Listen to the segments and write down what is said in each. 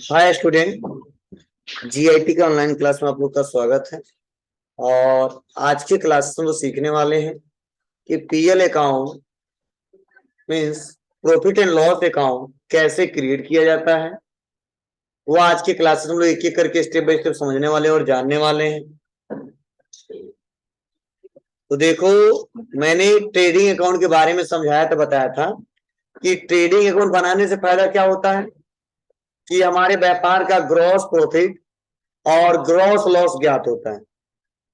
Hi student, GIT के online class में आप लोग का स्वागत है। और आज के क्लास में वो सीखने वाले हैं कि PL account means profit and loss account कैसे क्रिएट किया जाता है। वो आज के क्लास में हम लोग एक एक करके स्टेप बाय स्टेप समझने वाले हैं और जानने वाले हैं। तो देखो, मैंने ट्रेडिंग अकाउंट के बारे में समझाया था, बताया था कि ट्रेडिंग अकाउंट बनाने से फायदा क्या होता है कि हमारे व्यापार का ग्रॉस प्रॉफिट और ग्रॉस लॉस ज्ञात होता है।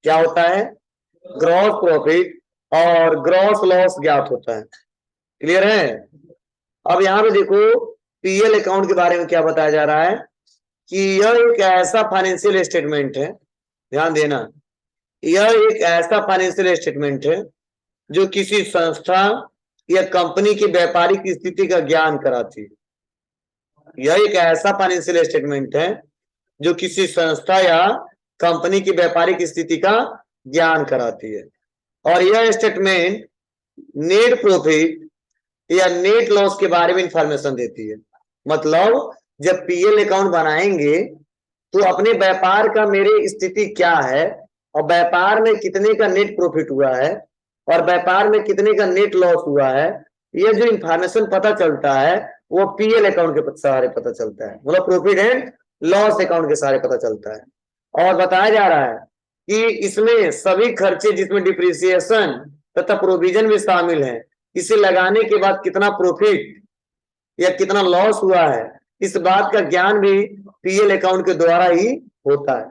क्या होता है? ग्रॉस प्रॉफिट और ग्रॉस लॉस ज्ञात होता है। क्लियर है? अब यहां पे देखो, पीएल अकाउंट के बारे में क्या बताया जा रहा है कि यह एक ऐसा फाइनेंशियल स्टेटमेंट है, ध्यान देना, यह एक ऐसा फाइनेंशियल स्टेटमेंट है जो किसी संस्था या कंपनी की व्यापारिक स्थिति का ज्ञान कराती है। यह एक ऐसा फाइनेंशियल स्टेटमेंट है जो किसी संस्था या कंपनी की व्यापारिक स्थिति का ज्ञान कराती है। और यह स्टेटमेंट नेट प्रॉफिट या नेट लॉस के बारे में इंफॉर्मेशन देती है। मतलब जब पीएल अकाउंट बनाएंगे तो अपने व्यापार का मेरे स्थिति क्या है और व्यापार में कितने का नेट प्रॉफिट हुआ है और व्यापार में कितने का नेट लॉस हुआ है, ये जो इंफॉर्मेशन पता चलता है वो पीएल अकाउंट के सहारे पता चलता है। मतलब प्रॉफिट एंड लॉस अकाउंट के सहारे पता चलता है। और बताया जा रहा है कि इसमें सभी खर्चे जिसमें डिप्रिसिएशन तथा प्रोविजन भी शामिल है, इसे लगाने के बाद कितना प्रॉफिट या कितना लॉस हुआ है, इस बात का ज्ञान भी पीएल अकाउंट के द्वारा ही होता है।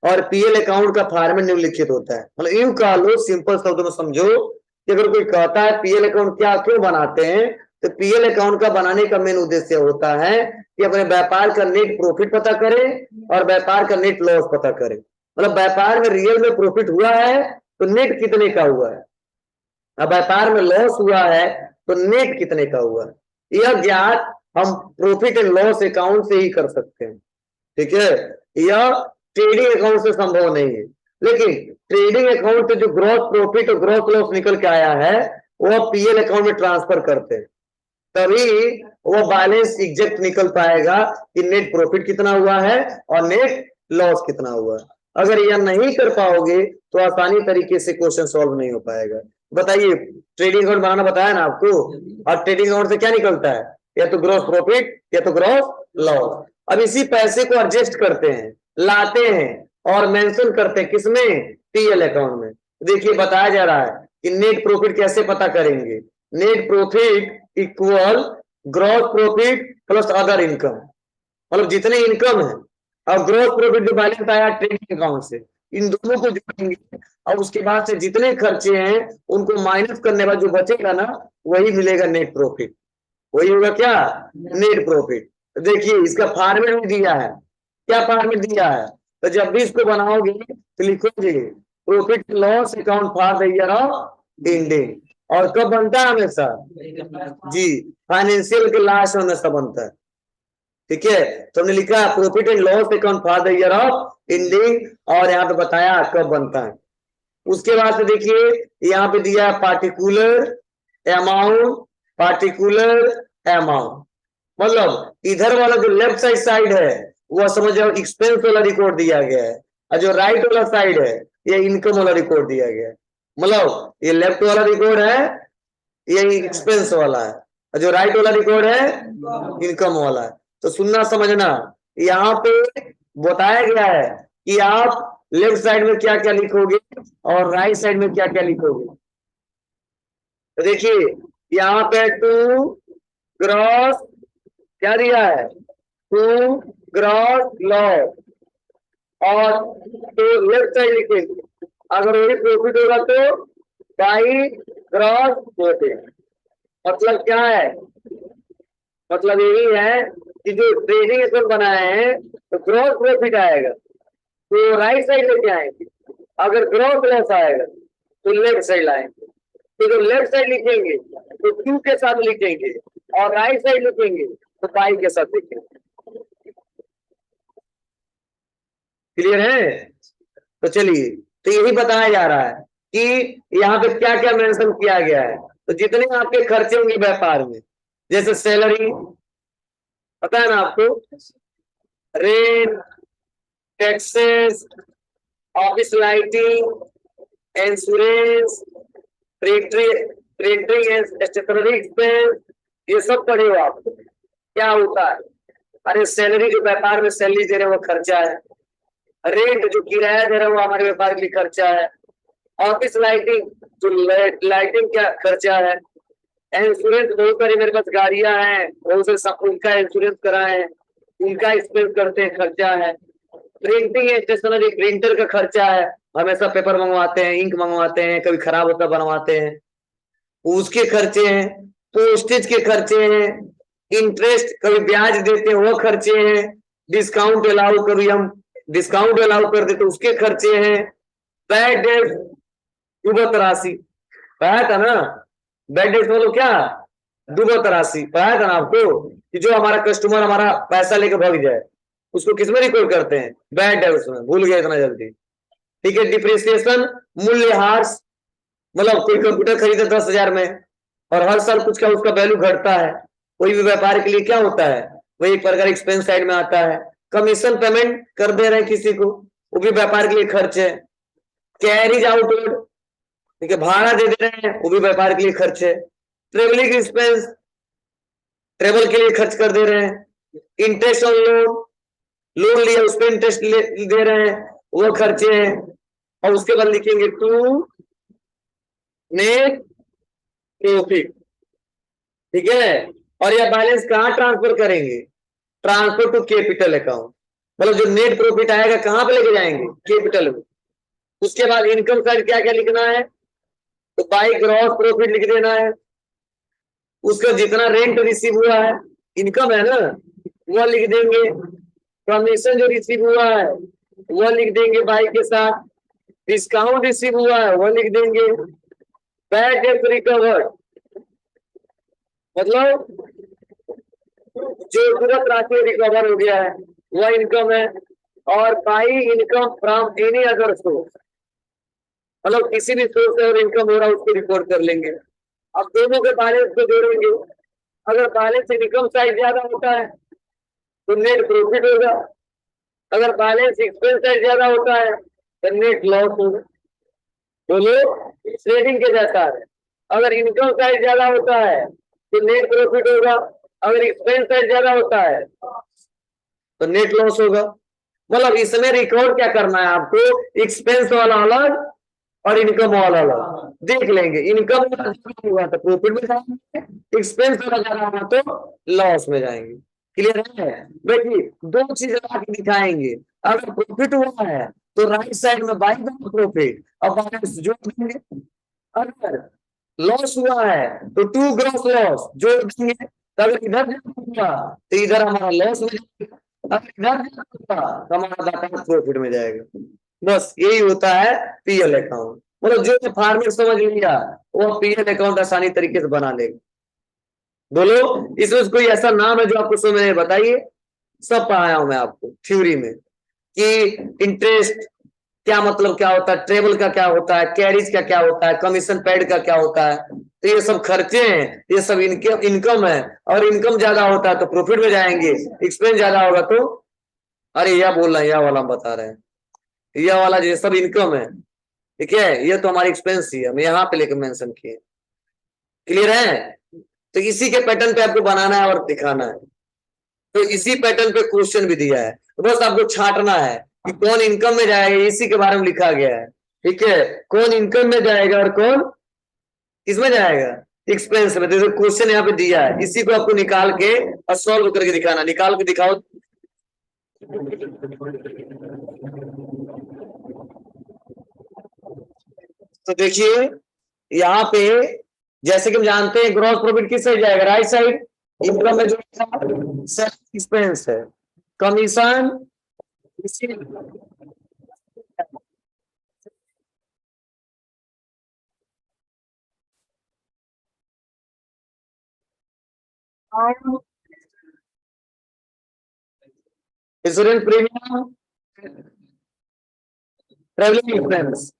और पीएल अकाउंट का फॉर्मेट निम्नलिखित होता है। मतलब यूं कह लो, सिंपल शब्दों में समझो कि अगर कोई कहता है पीएल अकाउंट क्या क्यों बनाते हैं, तो पीएल अकाउंट का बनाने का मेन उद्देश्य होता है कि अपने व्यापार का नेट प्रॉफिट पता करें और व्यापार का नेट लॉस पता करें। मतलब व्यापार में रियल में प्रॉफिट हुआ है तो नेट कितने का हुआ है, अब व्यापार में लॉस हुआ है तो नेट कितने का हुआ है। यह ज्ञात हम प्रॉफिट एंड लॉस अकाउंट से ही कर सकते हैं। ठीक है, यह ट्रेडिंग अकाउंट से संभव नहीं है। लेकिन ट्रेडिंग अकाउंट से जो ग्रॉस प्रॉफिट और ग्रॉस लॉस निकल के आया है वह पीएल अकाउंट में ट्रांसफर करते हैं, तभी वो बैलेंस एग्जैक्ट निकल पाएगा कि नेट प्रॉफिट कितना हुआ है और नेट लॉस कितना हुआ है। अगर यह नहीं कर पाओगे तो आसानी तरीके से क्वेश्चन सॉल्व नहीं हो पाएगा। बताइए, ट्रेडिंग अकाउंट बनाना बताया ना आपको, और ट्रेडिंग अकाउंट से क्या निकलता है, या तो ग्रॉस प्रॉफिट या तो ग्रॉस लॉस। अब इसी पैसे को एडजस्ट करते हैं, लाते हैं और मेंशन करते हैं किसमें, पीएल अकाउंट में। देखिए बताया जा रहा है कि नेट प्रॉफिट कैसे पता करेंगे। Net profit equal gross profit plus other income, मतलब जितने इनकम है और ग्रॉस प्रॉफिट जो बैलेंस आया ट्रेडिंग अकाउंट से, इन दोनों को जोड़ेंगे और उसके बाद से जितने खर्चे हैं उनको माइनस करने के बाद जो बचेगा ना, वही मिलेगा नेट प्रॉफिट। वही होगा क्या, नेट प्रॉफिट। देखिए इसका फॉर्मेट भी दिया है। क्या फॉर्मेट दिया है, तो जब भी इसको बनाओगे तो लिखोगे profit loss account for the year of ending. और कब बनता है, हमेशा जी फाइनेंशियल के लास्ट में हमेशा बनता है। ठीक है, तो हमने लिखा profit and loss account for the year of ending, और यहाँ पे बताया कब बनता है। उसके बाद से देखिए यहाँ पे दिया पार्टिकुलर अमाउंट, पार्टिकुलर अमाउंट। मतलब इधर वाला जो लेफ्ट साइड है वह समझ जाओ एक्सपेंस वाला रिकॉर्ड दिया गया है, और जो राइट वाला साइड है ये इनकम वाला रिकॉर्ड दिया गया है। मतलब ये लेफ्ट वाला रिकॉर्ड है, ये एक्सपेंस वाला है, और जो राइट वाला रिकॉर्ड है इनकम वाला है। तो सुनना समझना, यहाँ पे बताया गया है कि आप लेफ्ट साइड में क्या क्या लिखोगे और राइट साइड में क्या क्या लिखोगे। तो देखिए यहाँ पे टू ग्रॉस क्या दिया है, टू ग्रॉस लॉस, और तो लेफ्ट साइड लिखेंगे अगर वही प्रॉफिट होगा तो बाई ग्रॉस प्रॉफिट। मतलब क्या है, मतलब यही है कि जो ट्रेडिंग अकाउंट बनाए हैं तो ग्रॉस प्रॉफिट आएगा तो राइट साइड लेके आएंगे, अगर ग्रॉस लॉस आएगा तो लेफ्ट साइड लाएंगे। तो जो लेफ्ट साइड लिखेंगे तो टू के साथ लिखेंगे और राइट साइड लिखेंगे तो बाई के साथ लिखेंगे। क्लियर है? तो चलिए, तो यही बताया जा रहा है कि यहाँ पे क्या क्या मेंशन किया गया है। तो जितने आपके खर्चे होंगे व्यापार में, जैसे सैलरी, पता है ना आपको? Rent, taxes, office lighting, insurance, printing and stationery expense, ये सब पढ़े हो आप। क्या होता है? अरे सैलरी, जो व्यापार में सैलरी दे रहे हैं वो खर्चा है। रेंट, जो किराया दे रहे हैं वो हमारे व्यापार के लिए खर्चा है। ऑफिस लाइटिंग, जो लाइटिंग क्या खर्चा है। इंश्योरेंस, बहुत सारी मेरे पास गाड़ियां हैं, बहुत से सब उनका इंश्योरेंस कराए हैं, उनका एक्सपेंस करते हैं, खर्चा है। प्रिंटिंग स्टेशनरी, प्रिंटर का खर्चा है, हमेशा पेपर मंगवाते हैं, इंक मंगवाते हैं, कभी खराब होता बनवाते हैं, उसके खर्चे हैं। पोस्टेज के खर्चे हैं, इंटरेस्ट, कभी ब्याज देते हैं वो खर्चे हैं, डिस्काउंट अलाउ, कभी हम डिस्काउंट अलाउ कर देते उसके खर्चे हैं। बैड डेट, दुबत राशि, पढ़ाया था ना? बैड डेट मतलब क्या? दुबत राशि, पढ़ाया था ना आपको? कि जो हमारा कस्टमर हमारा पैसा लेके भाग जाए, उसको किसमें रिकॉर्ड करते हैं? बैड डेट, उसमें भूल गए इतना जल्दी। ठीक है। डिप्रिसिएशन, मूल्यह्रास, मतलब कोई कंप्यूटर खरीदे 10,000 में और हर साल कुछ का उसका वैल्यू घटता है, कोई भी व्यापार के लिए क्या होता है? वही एक प्रकार एक्सपेंस साइड में आता है। कमीशन पेमेंट कर दे रहे हैं किसी को, वो भी व्यापार के लिए खर्च है। कैरिज आउटवर्ड, ठीक है, भाड़ा दे दे रहे हैं, वो भी व्यापार के लिए खर्च है। ट्रेवलिंग एक्सपेंस, ट्रेवल के लिए खर्च कर दे रहे हैं। इंटरेस्ट ऑन लोन, लोन लिया उस पर इंटरेस्ट दे रहे हैं, वो खर्चे हैं। और उसके बाद लिखेंगे टू नेट प्रॉफिट, ठीक है। और यह बैलेंस कहां ट्रांसफर करेंगे? ट्रांसफर टू कैपिटल अकाउंट, मतलब जो नेट प्रॉफिट आएगा कहां पे लेके जाएंगे? कैपिटल में। उसके बाद इनकम साइड क्या क्या लिखना है? तो बाई ग्रॉस प्रॉफिट लिख देना है, उसका जितना रेंट रिसीव हुआ है, इनकम है ना, वह लिख देंगे। कमीशन जो रिसीव हुआ है वह लिख देंगे बाई के साथ। डिस्काउंट रिसीव हुआ है वह लिख देंगे। बैड डेट रिकवर्ड, मतलब जो तुरंत राशि रिकवर हो गया है वह इनकम है। और by income from any other source, मतलब किसी भी सोर्स से अगर इनकम हो रहा है उसको रिकॉर्ड कर लेंगे। अब दोनों के बैलेंस को जोड़ेंगे। अगर बैलेंस इनकम साइड ज्यादा होता है तो नेट प्रॉफिट होगा, अगर बैलेंस एक्सपेंस साइड ज्यादा होता है तो नेट लॉस होगा। बोलो, ट्रेडिंग के जैसा है। अगर इनकम साइड ज्यादा होता है तो नेट प्रॉफिट होगा, अगर एक्सपेंस साइड ज्यादा होता है तो नेट लॉस होगा। मतलब इसमें रिकॉर्ड क्या करना है आपको? एक्सपेंस वाला अलग और इनकम वाला अलग देख लेंगे। इनकम हुआ तो प्रॉफिट में जाएंगे, एक्सपेंस वाला ज्यादा हुआ तो लॉस में जाएंगे। क्लियर है? देखिए, दो चीज आगे दिखाएंगे। अगर प्रॉफिट हुआ है तो राइट साइड में बाई प्रॉफिट और बैलेंस जोड़ देंगे। अगर लॉस हुआ है तो टू ग्रॉस लॉस जोड़ देंगे। तो अगर इधर हुआ तो इधर हमारा लॉस में जाएगा, अगर इधर तो हमारा डाटा प्रॉफिट में जाएगा। बस यही होता है पीएल अकाउंट। मतलब जो फार्मर समझ लिया वो पीएल अकाउंट आसानी तरीके से बना लेगा। बोलो, इसमें कोई ऐसा नाम है जो आपको समझ में? बताइए। सब पढ़ाया हूं मैं आपको थ्योरी में कि इंटरेस्ट क्या मतलब क्या होता है, ट्रेवल का क्या होता है, कैरिज का क्या होता है, कमीशन पेड का क्या होता है। तो ये सब खर्चे हैं, ये सब इनकम है। और इनकम ज्यादा होता है तो प्रॉफिट में जाएंगे, एक्सपेंस ज्यादा होगा तो, अरे यह बोल रहे हैं, यह वाला हम बता रहे हैं, यह वाला जो सब इनकम है, ठीक है, ये तो हमारी एक्सपेंस ही है, हम यहाँ पे लेकर मेंशन किए। क्लियर है? तो इसी के पैटर्न पे आपको बनाना है और दिखाना है। तो इसी पैटर्न पे क्वेश्चन भी दिया है, तो बस आपको छांटना है कि कौन इनकम में जाएगा, इसी के बारे में लिखा गया है। ठीक है, कौन इनकम में जाएगा और कौन किसमें जाएगा? एक्सपेंस में। तो क्वेश्चन यहाँ पे दिया है, इसी को आपको निकाल के और सॉल्व करके दिखाना। निकाल के दिखाओ। तो देखिए यहाँ पे, जैसे कि हम जानते हैं ग्रॉस प्रॉफिट किस साइड जाएगा? Right side. इनकम में जो सेल्फ एक्सपेंस है, commission, insurance premium, travelling expense.